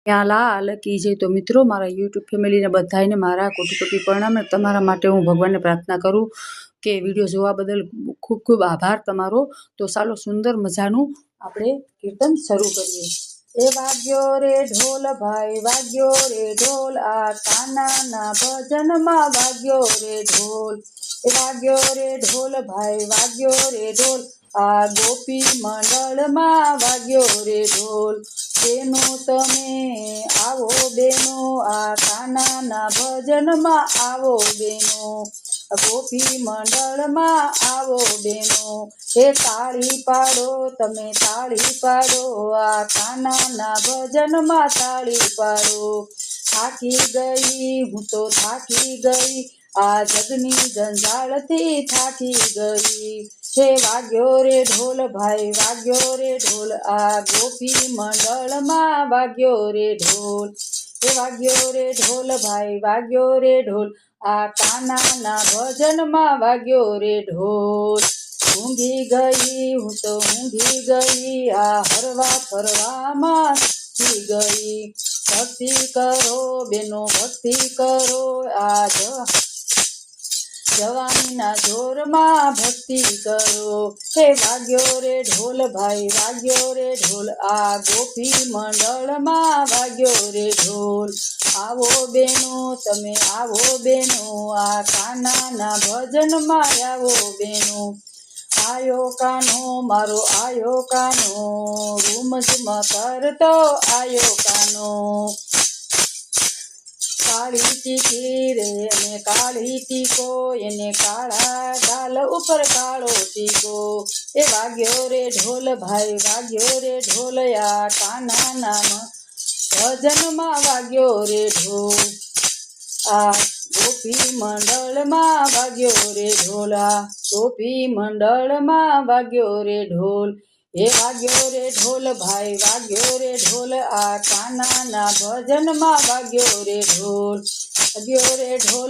લાલ કી જય। તો મિત્રો મારા યુટ્યુબ ફેમિલીને બધાને મારા કોટી કોટી પ્રણામ। તમારા માટે હું ભગવાનને પ્રાર્થના કરું કે વિડીયો જોવા બદલ ખૂબ ખૂબ આભાર તમારો। તો ચાલો સુંદર મજાનું આપણે કીર્તન શરૂ કરીએ। એ વાગ્યો રે ઢોલ ભાઈ વાગ્યો રે ઢોલ, આ કાનાના ભજનમાં વાગ્યો રે ઢોલ। એ વાગ્યો રે ઢોલ ભાઈ વાગ્યો રે ઢોલ, આ ગોપી મંડળમાં વાગ્યો રે ઢોલ। બેનો તમે આવો બેનો, આ કાનાના ભજનમાં આવો બેનો, ગોપી મંડળમાં આવો બેનો। એ તાળી પાડો તમે તાળી પાડો, આ કાનાના ભજનમાં તાળી પાડો। થાકી ગઈ હું તો થાકી ગઈ, આ જગની જંજાળથી થાકી ગઈ। હે વાગ્યો રે ઢોલ ભાઈ વાગ્યો રે ઢોલ, આ ગોપી મંડળમાં વાગ્યો રે ઢોલ। હે વાગ્યો રે ઢોલ ભાઈ વાગ્યો રે ઢોલ, આ કાનાના ભજનમાં વાગ્યો રે ઢોલ। ઊંઘી ગઈ હું તો ઊંઘી ગઈ, આ હરવા ફરવામાં ઊંઘી ગઈ। ભક્તિ કરો બેનો ભક્તિ કરો, આ જવાનીના જોરમાં ભક્તિ કરો। હે વાગ્યો રે ઢોલ ભાઈ વાગ્યો રે ઢોલ, આ ગોપી મંડળમાં વાગ્યો રે ઢોલ। આવો બેનો તમે આવો બેનો, આ કાનાના ભજનમાં આવો બેનો। આયો કાનો મારો આયો કાનો, રૂમ ઝુમ કરતો આયો કાનો। કાળી ટીકી રે ને કાળી ટીકો, એને કાળા ગાલ ઉપર કાળો ટીકો। એ વાગ્યો રે ઢોલ ભાઈ વાગ્યો રે ઢોલ, આ કાનાના ભજનમાં વાગ્યો રે ઢોલ। આ ગોપી મંડળમાં વાગ્યો રે ઢોલ, આ ગોપી મંડળમાં વાગ્યો રે ઢોલ। હે વાગ્યો રે ઢોલ ભાઈ વાગ્યો રે ઢોલ, આ કાનાના ભજનમાં વાગ્યો રે ઢોલ, વાગ્યો રે ઢોલ।